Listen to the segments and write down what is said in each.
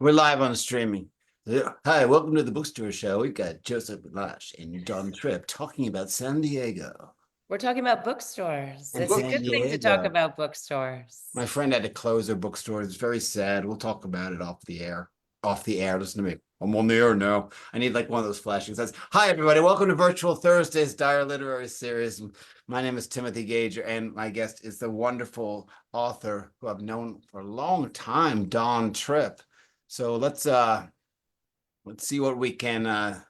We're live on streaming. Hi, welcome to the Bookstore Show. We've got Joseph Lash and Don Tripp talking about San Diego. We're talking about bookstores. And It's a San good thing to talk Diego. about bookstores. My friend had to close her bookstore. It's very sad. We'll talk about it off the air. Off the air. Listen to me. I'm on the air now. I need like one of those flashing signs. Hi, everybody. Welcome to Virtual Thursdays Dire Literary Series. My name is Timothy Gager, and my guest is the wonderful author who I've known for a long time, Don Tripp. So let's see what we can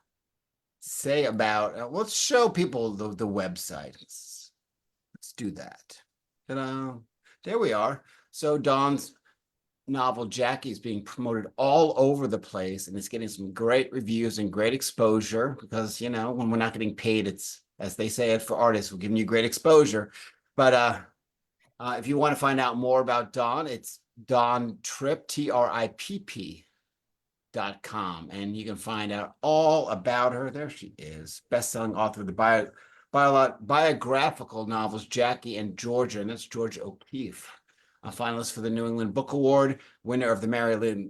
say about. Let's show people the website. Let's do that. Ta-da. There we are. So Don's novel Jackie is being promoted all over the place, and it's getting some great reviews and great exposure because, you know, when we're not getting paid, it's, as they say it for artists, we're giving you great exposure. But if you want to find out more about Don, it's Don Tripp, TRIPP.com, and you can find out all about her. There she is, best-selling author of the biographical novels Jackie and Georgia, and that's Georgia O'Keeffe, a finalist for the New England Book Award, winner of the Mary Lynn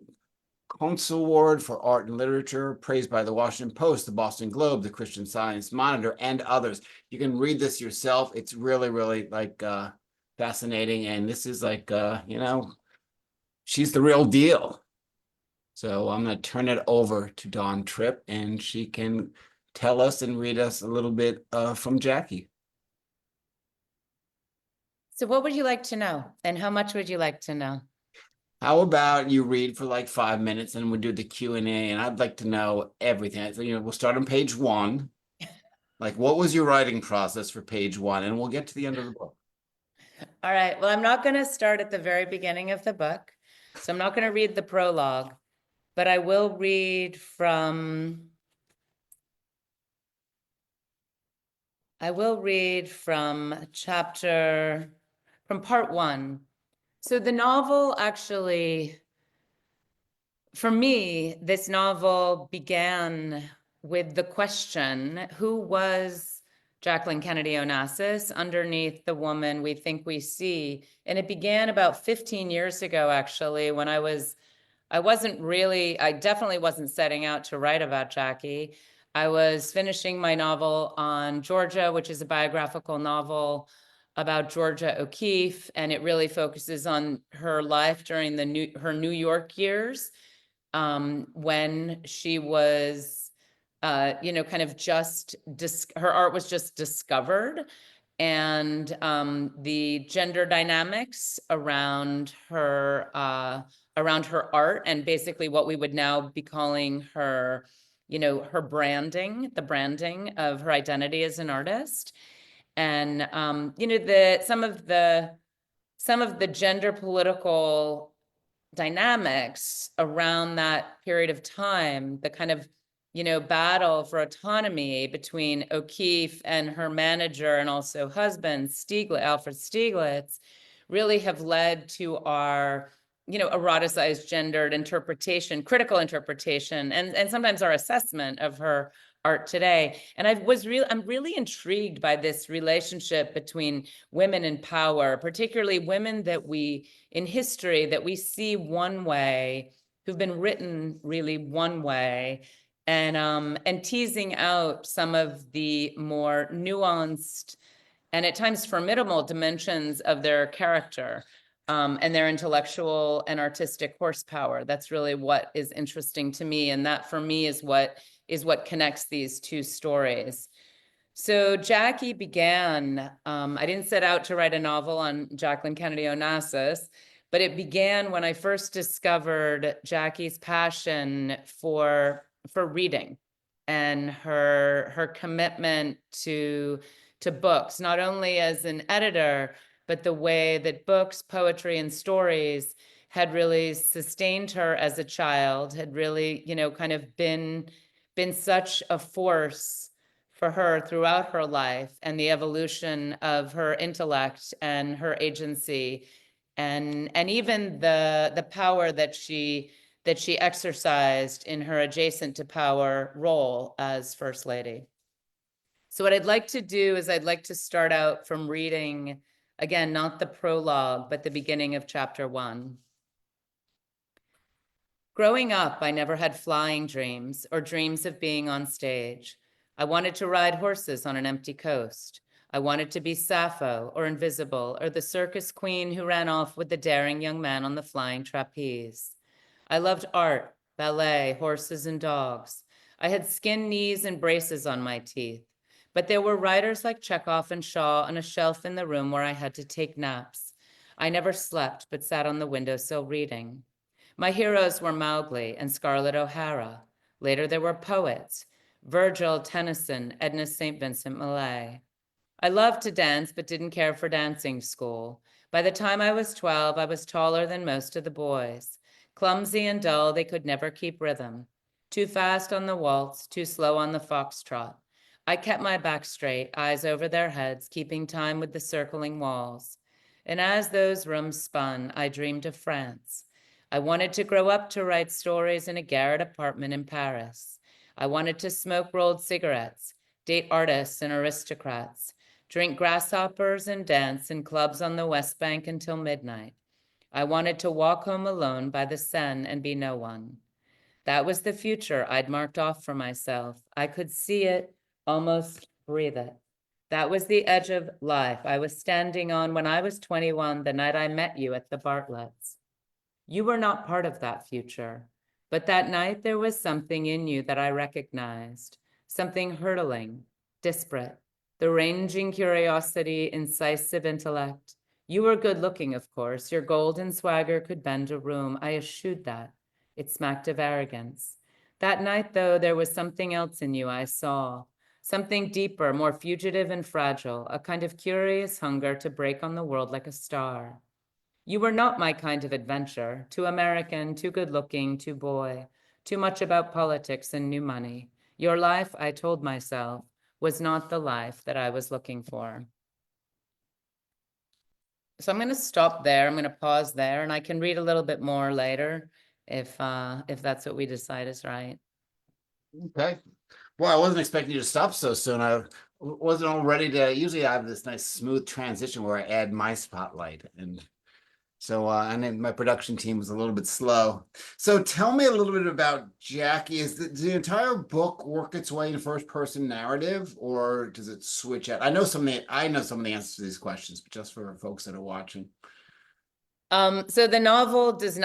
Kotz Award for Art and Literature, praised by the Washington Post, the Boston Globe, the Christian Science Monitor, and others. You can read this yourself. It's really, really like fascinating, and this is like you know, she's the real deal. So I'm going to turn it over to Don Tripp, and she can tell us and read us a little bit from Jackie. So what would you like to know? And how much would you like to know? How about you read for like 5 minutes and we'll do the Q&A, and I'd like to know everything. So, you know, we'll start on page 1. Like, what was your writing process for page 1? And we'll get to the end of the book. All right. Well, I'm not going to start at the very beginning of the book. So I'm not going to read the prologue, but I will read from part 1. So the novel actually, for me, this novel began with the question, who was Jacqueline Kennedy Onassis underneath the woman we think we see? And it began about 15 years ago, actually, when I definitely wasn't setting out to write about Jackie. I was finishing my novel on Georgia, which is a biographical novel about Georgia O'Keeffe, and it really focuses on her life during her New York years, when she was, you know, kind of her art was just discovered, and the gender dynamics around her art, and basically what we would now be calling her, you know, her branding, the branding of her identity as an artist. And you know, some of the gender political dynamics around that period of time, the kind of, you know, battle for autonomy between O'Keeffe and her manager and also husband, Alfred Stieglitz, really have led to our, you know, eroticized gendered interpretation, critical interpretation, and sometimes our assessment of her art today. And I'm really intrigued by this relationship between women in power, particularly women that in history that we see one way, who've been written really one way, and teasing out some of the more nuanced and at times formidable dimensions of their character, and their intellectual and artistic horsepower. That's really what is interesting to me, and that for me is what connects these two stories. So Jackie began, I didn't set out to write a novel on Jacqueline Kennedy Onassis, but it began when I first discovered Jackie's passion for reading and her commitment to books, not only as an editor, but the way that books, poetry, and stories had really sustained her as a child, had really, you know, kind of been such a force for her throughout her life, and the evolution of her intellect and her agency, and even the power that she exercised in her adjacent to power role as First Lady. So what I'd like to do is I'd like to start out from reading, again, not the prologue, but the beginning of chapter 1. Growing up, I never had flying dreams or dreams of being on stage. I wanted to ride horses on an empty coast. I wanted to be Sappho or Invisible or the circus queen who ran off with the daring young man on the flying trapeze. I loved art, ballet, horses, and dogs. I had skin knees and braces on my teeth. But there were writers like Chekhov and Shaw on a shelf in the room where I had to take naps. I never slept, but sat on the windowsill reading. My heroes were Mowgli and Scarlett O'Hara. Later, there were poets, Virgil, Tennyson, Edna St. Vincent Millay. I loved to dance, but didn't care for dancing school. By the time I was 12, I was taller than most of the boys. Clumsy and dull, they could never keep rhythm. Too fast on the waltz, too slow on the foxtrot. I kept my back straight, eyes over their heads, keeping time with the circling walls. And as those rooms spun, I dreamed of France. I wanted to grow up to write stories in a garret apartment in Paris. I wanted to smoke rolled cigarettes, date artists and aristocrats, drink grasshoppers and dance in clubs on the West Bank until midnight. I wanted to walk home alone by the Seine and be no one. That was the future I'd marked off for myself. I could see it, almost breathe it. That was the edge of life I was standing on when I was 21, the night I met you at the Bartletts. You were not part of that future, but that night there was something in you that I recognized, something hurtling, disparate, the ranging curiosity, incisive intellect. You were good looking, of course. Your golden swagger could bend a room. I eschewed that. It smacked of arrogance. That night, though, there was something else in you I saw, something deeper, more fugitive and fragile, a kind of curious hunger to break on the world like a star. You were not my kind of adventure, too American, too good-looking, too boy, too much about politics and new money. Your life, I told myself, was not the life that I was looking for. So I'm going to stop there. I'm going to pause there, and I can read a little bit more later if that's what we decide is right. Okay. Well, I wasn't expecting you to stop so soon. I wasn't all ready to. Usually, I have this nice smooth transition where I add my spotlight, and so and then my production team was a little bit slow. So tell me a little bit about Jackie. Does the entire book work its way in first-person narrative, or does it switch out? I know some of the answers to these questions, but just for folks that are watching. So the novel it's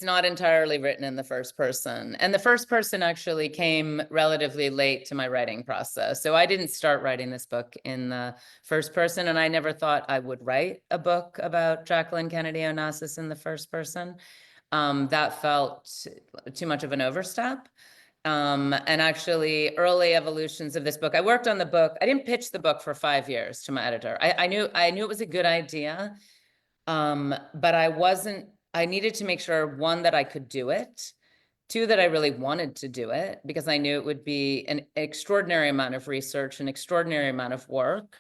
not entirely written in the first person. And the first person actually came relatively late to my writing process. So I didn't start writing this book in the first person, and I never thought I would write a book about Jacqueline Kennedy Onassis in the first person. That felt too much of an overstep. And actually early evolutions of this book, I worked on the book. I didn't pitch the book for 5 years to my editor. I knew it was a good idea. But I needed to make sure, one, that I could do it, two, that I really wanted to do it, because I knew it would be an extraordinary amount of research, an extraordinary amount of work.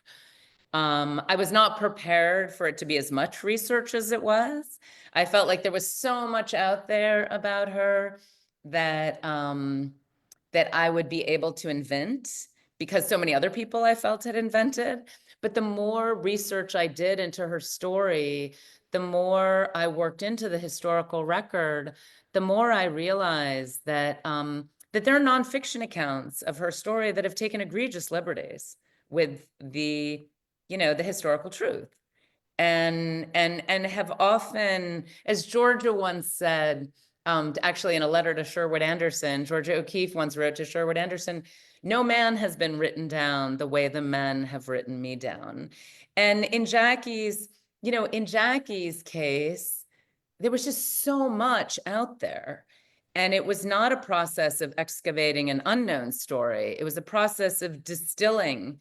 I was not prepared for it to be as much research as it was. I felt like there was so much out there about her that, that I would be able to invent, because so many other people I felt had invented. But the more research I did into her story, the more I worked into the historical record, the more I realized that that there are nonfiction accounts of her story that have taken egregious liberties with the historical truth, and have often, as Georgia once said, actually in a letter to Sherwood Anderson, Georgia O'Keeffe once wrote to Sherwood Anderson, "No man has been written down the way the men have written me down." And in Jackie's case, there was just so much out there. And it was not a process of excavating an unknown story. It was a process of distilling,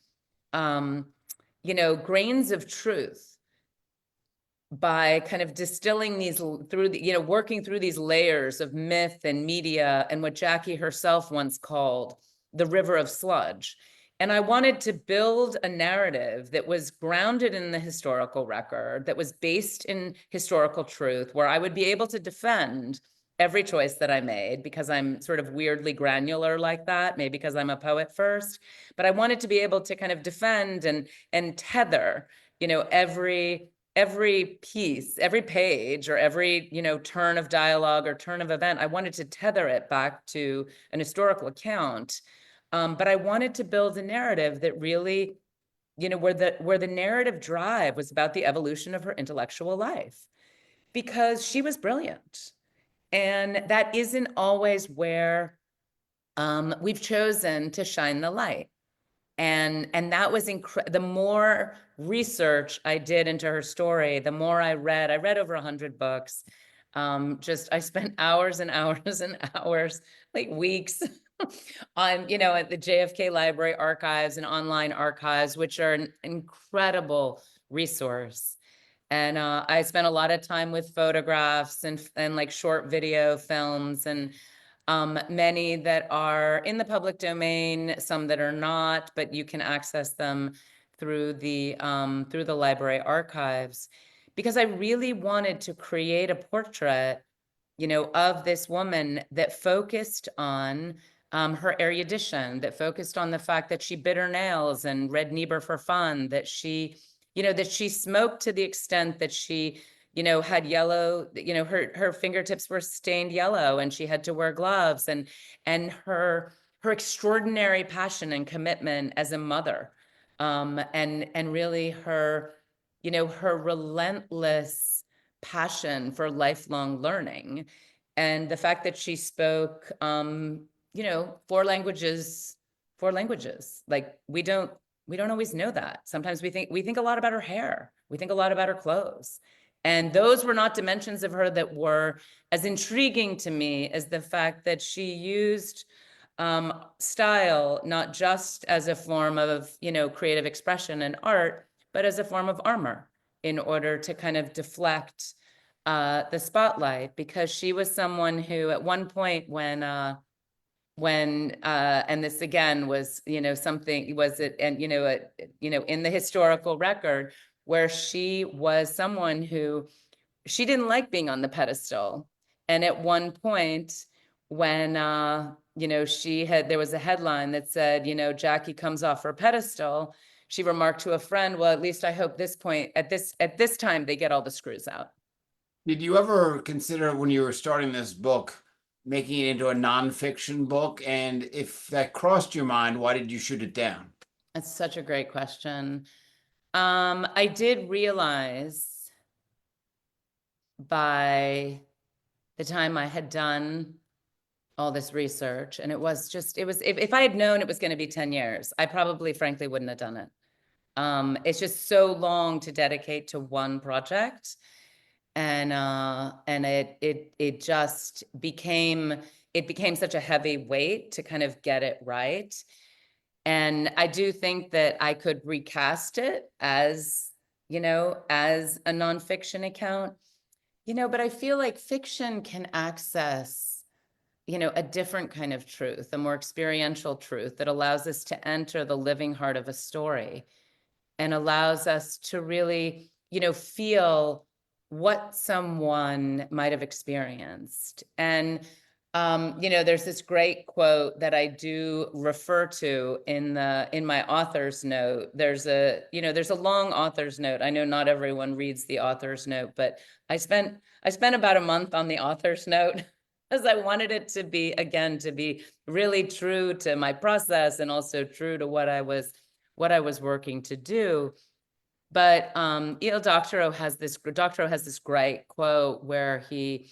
grains of truth by kind of distilling these working through these layers of myth and media and what Jackie herself once called the river of sludge. And I wanted to build a narrative that was grounded in the historical record, that was based in historical truth, where I would be able to defend every choice that I made, because I'm sort of weirdly granular like that, maybe because I'm a poet first. But I wanted to be able to kind of defend and tether, every every piece, every page, or every, turn of dialogue or turn of event, I wanted to tether it back to an historical account. But I wanted to build a narrative that really, where the narrative drive was about the evolution of her intellectual life, because she was brilliant. And that isn't always where we've chosen to shine the light. And that was the more research I did into her story, the more I read over 100 books. I spent hours and hours and hours, like weeks, on, at the JFK Library archives and online archives, which are an incredible resource. And I spent a lot of time with photographs and like short video films, and many that are in the public domain, some that are not, but you can access them through the library archives, because I really wanted to create a portrait, of this woman that focused on her erudition, that focused on the fact that she bit her nails and read Niebuhr for fun, that she, that she smoked to the extent that she, had yellow, her fingertips were stained yellow and she had to wear gloves, and her extraordinary passion and commitment as a mother, and really her, her relentless passion for lifelong learning, and the fact that she spoke, 4 languages. Like we don't always know that. Sometimes we think a lot about her hair. We think a lot about her clothes. And those were not dimensions of her that were as intriguing to me as the fact that she used style not just as a form of, creative expression and art, but as a form of armor in order to kind of deflect the spotlight, because she was someone who at one point when and this again was, something was it, and, in the historical record, where she was someone who, she didn't like being on the pedestal. And at one point when, there was a headline that said, Jackie comes off her pedestal, she remarked to a friend, well, at least I hope at this time they get all the screws out. Did you ever consider, when you were starting this book, making it into a nonfiction book? And if that crossed your mind, why did you shoot it down? That's such a great question. I did realize by the time I had done all this research, and if I had known it was going to be 10 years, I probably frankly wouldn't have done it. It's just so long to dedicate to one project. And it just became such a heavy weight to kind of get it right. And I do think that I could recast it as, as a nonfiction account, but I feel like fiction can access, a different kind of truth, a more experiential truth that allows us to enter the living heart of a story and allows us to really, feel what someone might have experienced. And, there's this great quote that I do refer to in my author's note. There's a long author's note. I know not everyone reads the author's note, but I spent about a month on the author's note because I wanted it to be, again, to be really true to my process and also true to what I was working to do. But Doctorow has this great quote where he,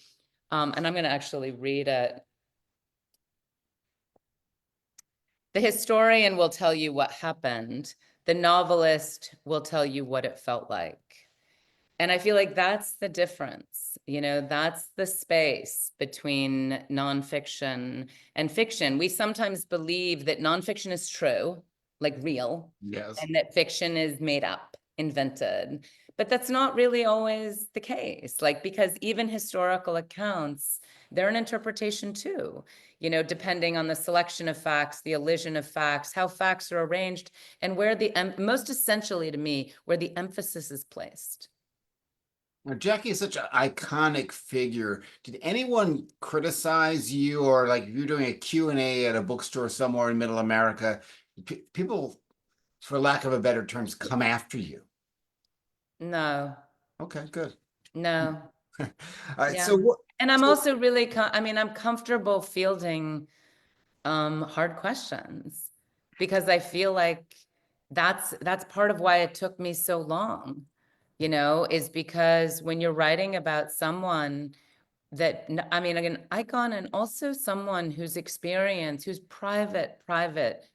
and I'm going to actually read it. The historian will tell you what happened. The novelist will tell you what it felt like. And I feel like that's the difference. That's the space between nonfiction and fiction. We sometimes believe that nonfiction is true, like real, Yes. and that fiction is made up, invented. But that's not really always the case, because even historical accounts, they're an interpretation too, depending on the selection of facts, the elision of facts, how facts are arranged, and where most essentially to me, where the emphasis is placed. Now, Jackie is such an iconic figure. Did anyone criticize you, or like you're doing a Q&A at a bookstore somewhere in middle America, people, for lack of a better terms, come after you? No, Okay, good. No. All right. Yeah. So what? And I'm So, also really, I mean, I'm comfortable fielding hard questions because I feel like that's part of why it took me so long, you know, is because when you're writing about someone that, I mean, like an icon and also someone whose experience, whose private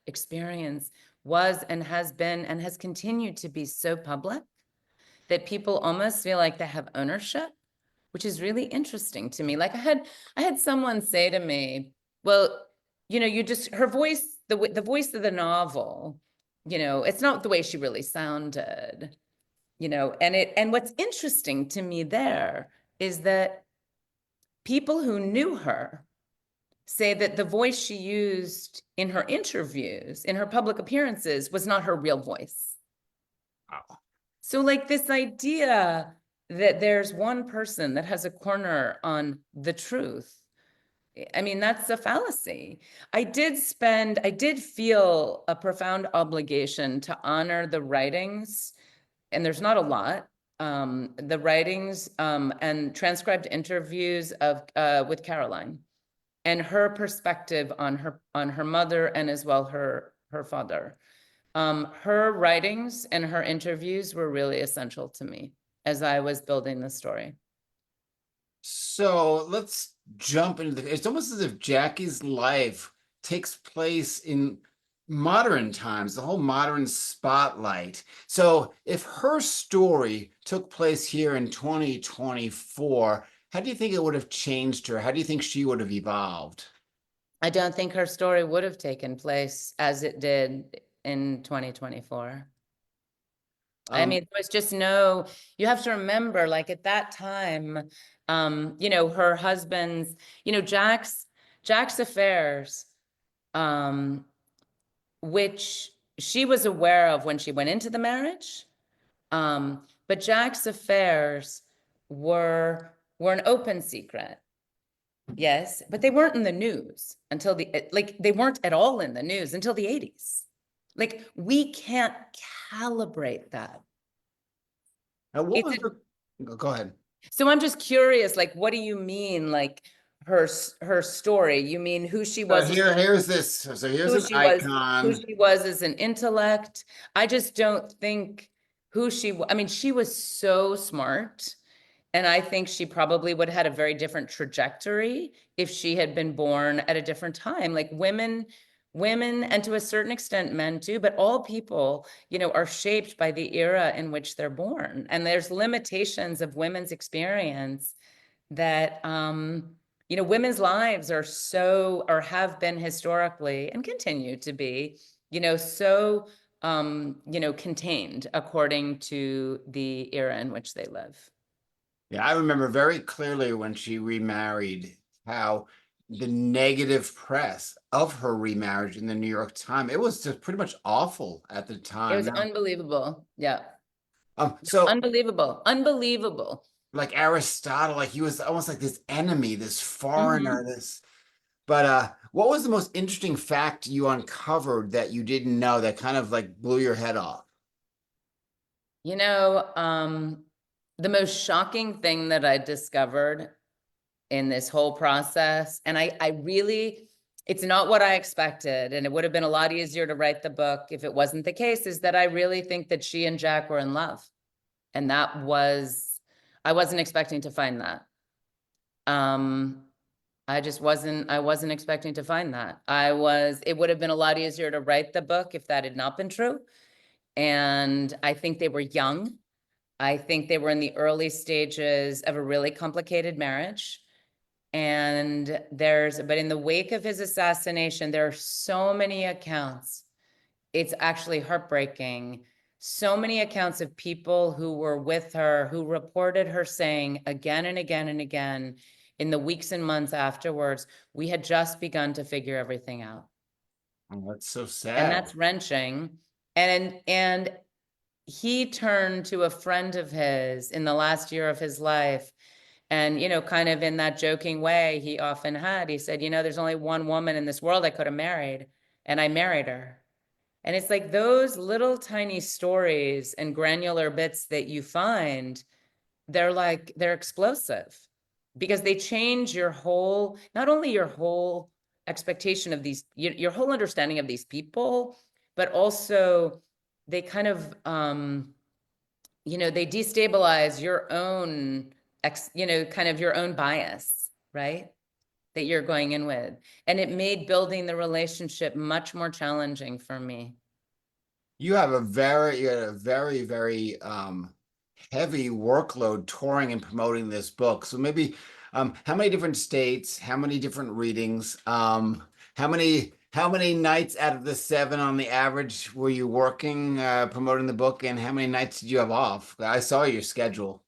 experience was and has been and has continued to be so public that people almost feel like they have ownership, which is really interesting to me. Like I had someone say to me, well, you know, you just, her voice, the voice of the novel, you know, it's not the way she really sounded, you know, and what's interesting to me there is that people who knew her say that the voice she used in her interviews, in her public appearances, was not her real voice. wow. So like this idea that there's one person that has a corner on the truth, I mean, that's a fallacy. I did feel a profound obligation to honor the writings, and there's not a lot, the writings and transcribed interviews of with Caroline and her perspective on her mother and as well her father. Her writings and her interviews were really essential to me as I was building the story. So let's jump into it's almost as if Jackie's life takes place in modern times, the whole modern spotlight. So if her story took place here in 2024, how do you think it would have changed her? How do you think she would have evolved? I don't think her story would have taken place as it did in 2024. I Um, mean, there's just no, you have to remember, like at that time, you know, her husband's, you know, Jack's affairs, um, which she was aware of when she went into the marriage. But Jack's affairs were an open secret. Yes, but they weren't in the news until like they weren't at all in the news until the 80s. Like we can't calibrate that. and what It's was the, go ahead. So I'm just curious, like, what do you mean, like her story? You mean who she So was, here's this. So here's who an she was, who icon. she was as an intellect? I just don't think who she was. I mean, she was so smart. And I think she probably would have had a very different trajectory if she had been born at a different time. Like women, and to a certain extent, men too, but all people, you know, are shaped by the era in which they're born. And there's limitations of women's experience that, you know, women's lives are so, or have been historically and continue to be, you know, so, you know, contained according to the era in which they live. Yeah, I remember very clearly when she remarried how the negative press of her remarriage in the New York Times, it was just pretty much awful at the It time. was Now, unbelievable. Yeah. so Unbelievable. Unbelievable. like Aristotle, like he was almost like this enemy, this foreigner, Mhm. this. But what was the most interesting fact you uncovered that you didn't know that kind of like blew your head off? You know, the most shocking thing that I discovered in this whole process, and I really, it's not what I expected, and it would have been a lot easier to write the book if it wasn't the case, is that I really think that she and Jack were in love. And that was, I wasn't expecting to find that. Um, I wasn't expecting to find that. It would have been a lot easier to write the book if that had not been true. And I think they were young. I think they were in the early stages of a really complicated marriage. And but in the wake of his assassination, there are so many accounts. It's actually heartbreaking. So many accounts of people who were with her, who reported her saying again and again and again in the weeks and months afterwards, we had just begun to figure everything out. Oh, that's so And sad. that's wrenching. And he turned to a friend of his in the last year of his life. And, you know, kind of in that joking way he often had, he said, you know, there's only one woman in this world I could have married, and I married her. And it's like those little tiny stories and granular bits that you find they're explosive because they change your whole, not only your whole expectation of these, your whole understanding of these people, but also they kind of, they destabilize your own, kind of your own bias, right? That you're going in with. And it made building the relationship much more challenging for me. You had a very, very heavy workload touring and promoting this book. So maybe how many different states, how many different readings, how many nights out of the 7 on the average were you working promoting the book, and how many nights did you have off? I saw your schedule.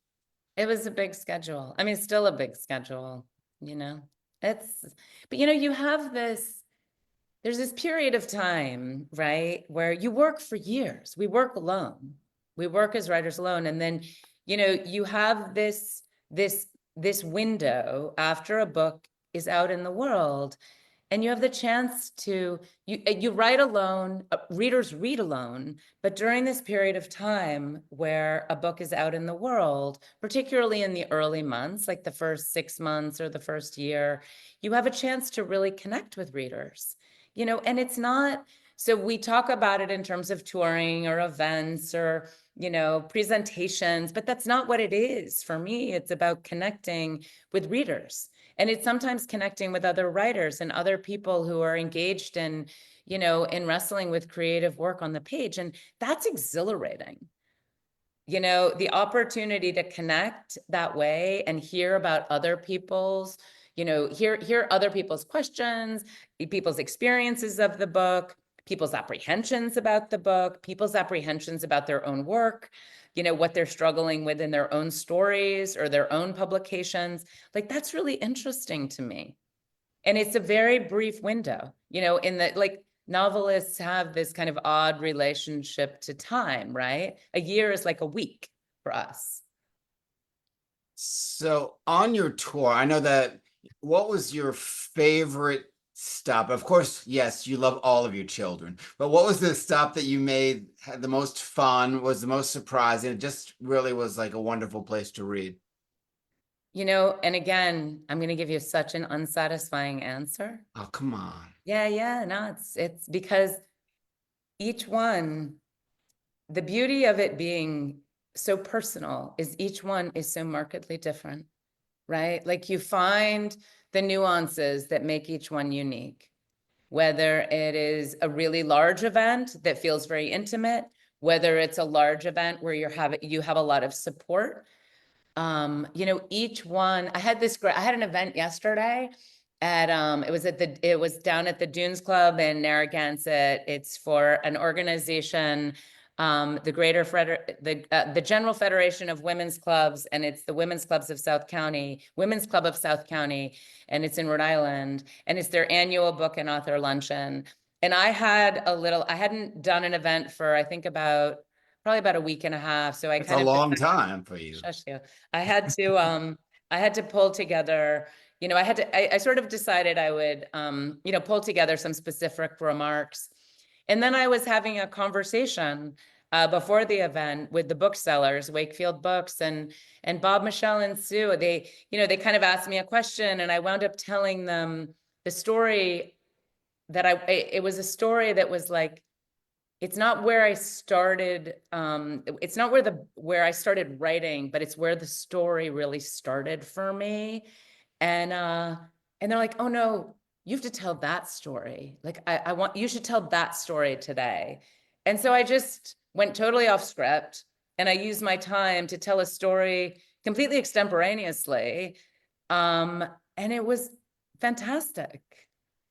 It was a big schedule. I mean, still a big schedule, It's, but you have there's this period of time, right, where you work for years. We work alone. We work as writers alone. And then, you have this window after a book is out in the world, and you have the chance to, you write alone, readers read alone, but during this period of time where a book is out in the world, particularly in the early months, like the first 6 months or the first year, you have a chance to really connect with readers, and it's not, so we talk about it in terms of touring or events or, presentations, but that's not what it is. For me, it's about connecting with readers. And it's sometimes connecting with other writers and other people who are engaged in, in wrestling with creative work on the page. And that's exhilarating. The opportunity to connect that way and hear about other people's, hear other people's questions, people's experiences of the book, people's apprehensions about the book, people's apprehensions about their own work, what they're struggling with in their own stories or their own publications. Like, that's really interesting to me. And it's a very brief window, in that, like, novelists have this kind of odd relationship to time, right? A year is like a week for us. So on your tour, I know that, what was your favorite stop? Of course, yes, you love all of your children, but what was the stop that you made, had the most fun, was the most surprising? It just really was like a wonderful place to read. And again, I'm going to give you such an unsatisfying answer. Oh, come on. Yeah, no, it's because each one, the beauty of it being so personal is each one is so markedly different, right? Like, you find the nuances that make each one unique, whether it is a really large event that feels very intimate, whether it's a large event where you have a lot of support. Each one, I had an event yesterday at, it was down at the Dunes Club in Narragansett. It's for an organization, the General Federation of Women's Clubs, and it's the Women's Club of South County, and it's in Rhode Island, and it's their annual book and author luncheon. And I hadn't done an event for, I think, probably about a week and a half. So It's a long time for you. Shush you. I had to pull together, I sort of decided I would, pull together some specific remarks. And then I was having a conversation before the event with the booksellers, Wakefield Books, and Bob, Michelle, and Sue. They kind of asked me a question, and I wound up telling them the story that it was a story that was like, it's not where I started. It's not where I started writing, but it's where the story really started for me. And they're like, oh no, you have to tell that story. Like, you should tell that story today. And so I just went totally off script, and I used my time to tell a story completely extemporaneously. And it was fantastic.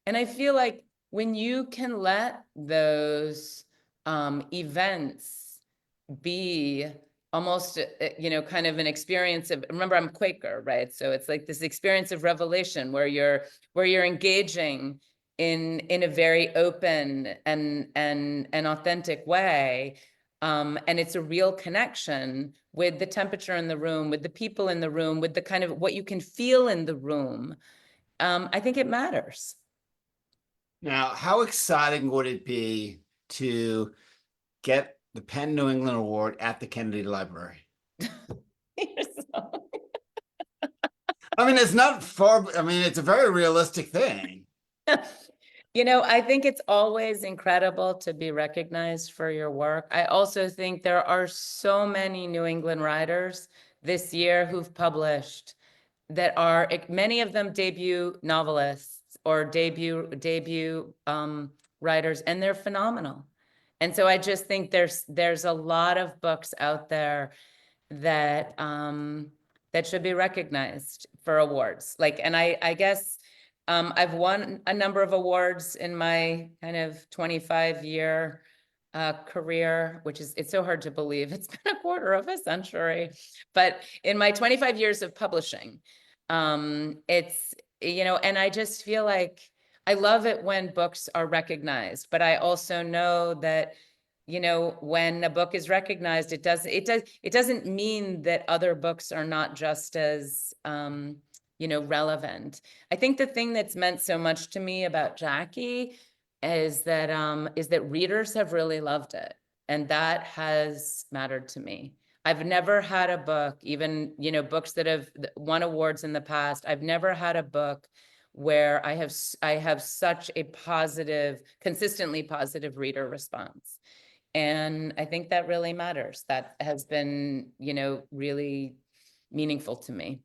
And I feel like when you can let those events be almost, kind of an experience of, remember, I'm Quaker, right? So it's like this experience of revelation where you're engaging in a very open and authentic way. And it's a real connection with the temperature in the room, with the people in the room, with the kind of what you can feel in the room. I think it matters. Now, how exciting would it be to get the Penn New England Award at the Kennedy Library? You're so I mean, it's not far, I mean, it's a very realistic thing. You know, I think it's always incredible to be recognized for your work. I also think there are so many New England writers this year who've published that are many of them debut novelists or debut writers, and they're phenomenal. And so I just think there's a lot of books out there that that should be recognized for awards. Like, and I guess I've won a number of awards in my kind of 25-year career, which is, it's so hard to believe. It's been a quarter of a century, but in my 25 years of publishing, it's, you know, and I just feel like I love it when books are recognized, but I also know that, you know, when a book is recognized, it doesn't mean that other books are not just as, you know, relevant. I think the thing that's meant so much to me about Jackie is that readers have really loved it. And that has mattered to me. I've never had a book, even, you know, books that have won awards in the past. I've never had a book where I have such a positive, consistently positive reader response. And I think that really matters. That has been, you know, really meaningful to me.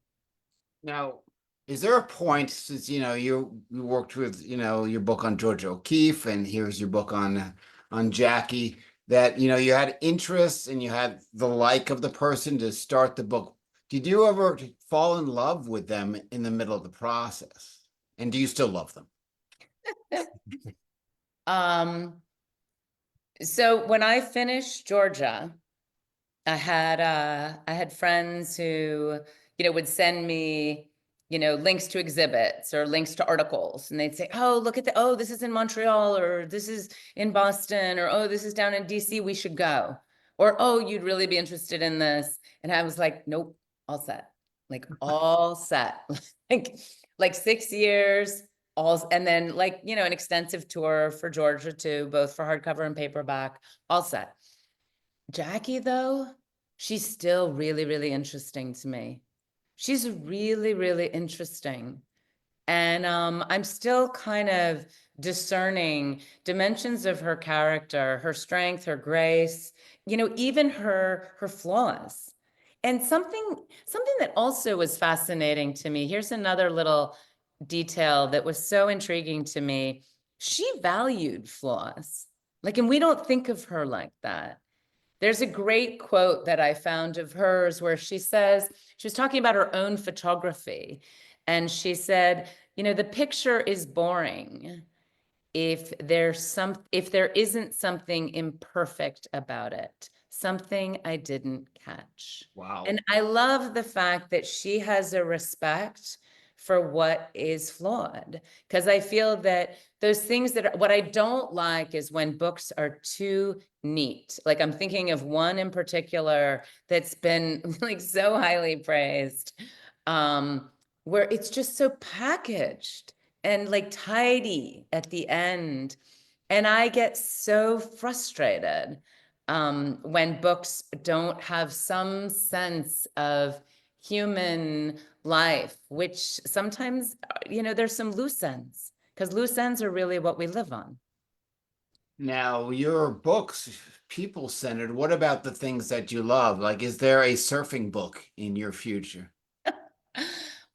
Now, is there a point, since you know you worked with, you know, your book on Georgia O'Keeffe, and here's your book on Jackie, that you know you had interest and you had the like of the person to start the book. Did you ever fall in love with them in the middle of the process? And do you still love them? Um, so when I finished Georgia, I had friends who, you know, would send me, you know, links to exhibits or links to articles, and they'd say, "Oh, look at the, oh, this is in Montreal, or this is in Boston, or oh, this is down in DC, we should go." Or, "Oh, you'd really be interested in this." And I was like, "Nope, all set." Like all set. Like like 6 years, all, and then like, you know, an extensive tour for Georgia too, both for hardcover and paperback, all set. Jackie, though, she's still really, really interesting to me. She's really, really interesting. And I'm still kind of discerning dimensions of her character, her strength, her grace, you know, even her flaws. And something that also was fascinating to me. Here's another little detail that was so intriguing to me. She valued flaws. Like, and we don't think of her like that. There's a great quote that I found of hers where she says, she was talking about her own photography. And she said, you know, the picture is boring if there isn't something imperfect about it, something I didn't catch. Wow. And I love the fact that she has a respect for what is flawed, because I feel that those things that are, what I don't like is when books are too neat. Like, I'm thinking of one in particular that's been like so highly praised, where it's just so packaged and like tidy at the end. And I get so frustrated when books don't have some sense of human life, which sometimes, you know, there's some loose ends, because loose ends are really what we live on. Now, your books, people centered. What about the things that you love? Like, is there a surfing book in your future?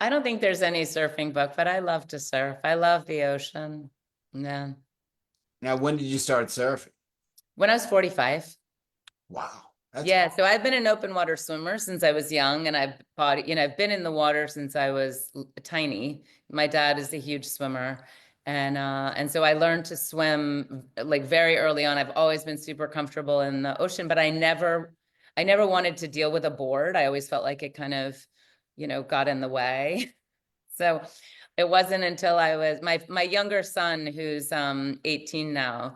I don't think there's any surfing book, but I love to surf. I love the ocean. Yeah. Now, when did you start surfing? When I was 45. Wow, that's Yeah, so I've been an open water swimmer since I was young, and you know, I've been in the water since I was tiny. My dad is a huge swimmer, and so I learned to swim like very early on. I've always been super comfortable in the ocean, but I never wanted to deal with a board. I always felt like it kind of, you know, got in the way. So it wasn't until I was my younger son, who's 18 now,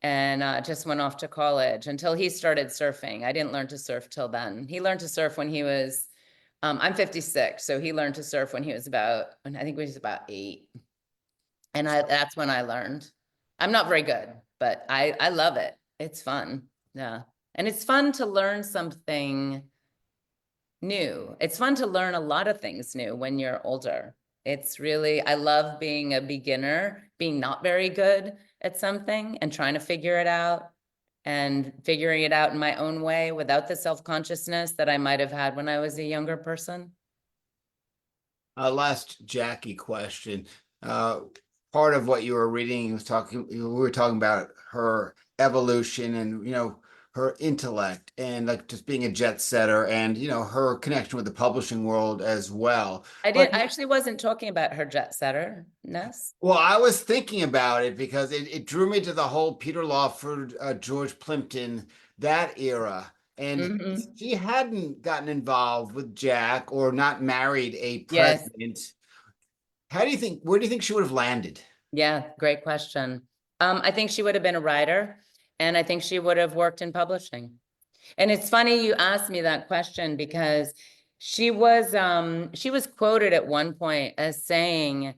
and just went off to college, until he started surfing. I didn't learn to surf till then. He learned to surf when he was, I'm 56, so he learned to surf when he was about, when I think he was about 8. And that's when I learned. I'm not very good, but I love it. It's fun. Yeah. And it's fun to learn something new. It's fun to learn a lot of things new when you're older. It's really, I love being a beginner, being not very good at something and trying to figure it out and figuring it out in my own way without the self-consciousness that I might have had when I was a younger person. Last Jackie question. Part of what you were reading was we were talking about her evolution and, her intellect and like just being a jet setter and, her connection with the publishing world as well. I But actually wasn't talking about her jet setter-ness. well, I was thinking about it because it drew me to the whole Peter Lawford, George Plimpton, that era. And Mhm. she hadn't gotten involved with Jack or not married a Yes. president. Where do you think she would have landed? Yeah, great question. I think she would have been a writer, and I think she would have worked in publishing. And it's funny you asked me that question because she was quoted at one point as saying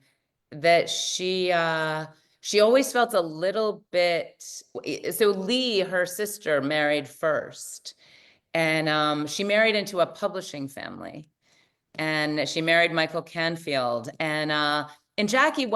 that she always felt a little bit, so Lee, her sister, married first, and she married into a publishing family, and she married Michael Canfield, and Jackie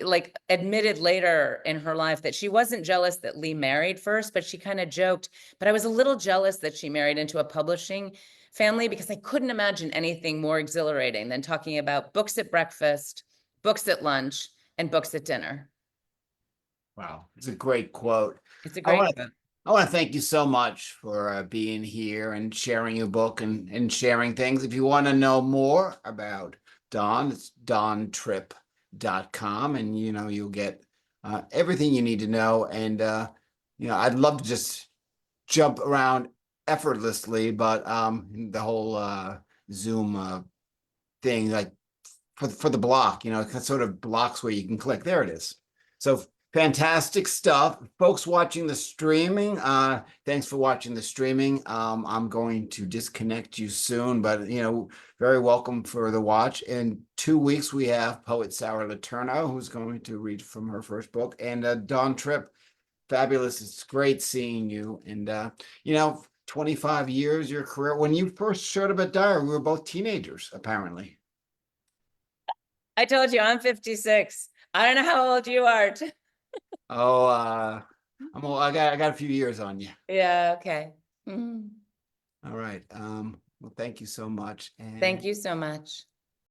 like admitted later in her life that she wasn't jealous that Lee married first, but she kind of joked, but I was a little jealous that she married into a publishing family because I couldn't imagine anything more exhilarating than talking about books at breakfast, books at lunch, and books at dinner. Wow, it's a great quote. It's a I great want to book. I want to thank you so much for being here and sharing your book and sharing things. If you want to know more about Dawn, it's dontripp.com, and you'll get everything you need to know. And I'd love to just jump around effortlessly, but the whole Zoom thing, like for the block, it sort of blocks where you can click. There it is. So fantastic stuff. Folks watching the streaming, thanks for watching the streaming. I'm going to disconnect you soon, but very welcome for the watch. In 2 weeks, we have poet Sarah Letourneau, who's going to read from her first book, and Dawn Tripp. Fabulous. It's great seeing you. And 25 years, your career. When you first showed up at Dyer, we were both teenagers, apparently. I told you I'm 56. I don't know how old you are. Oh, I got a few years on you. Yeah, okay. Mhm. All right. Well, thank you so much. And Thank you so much.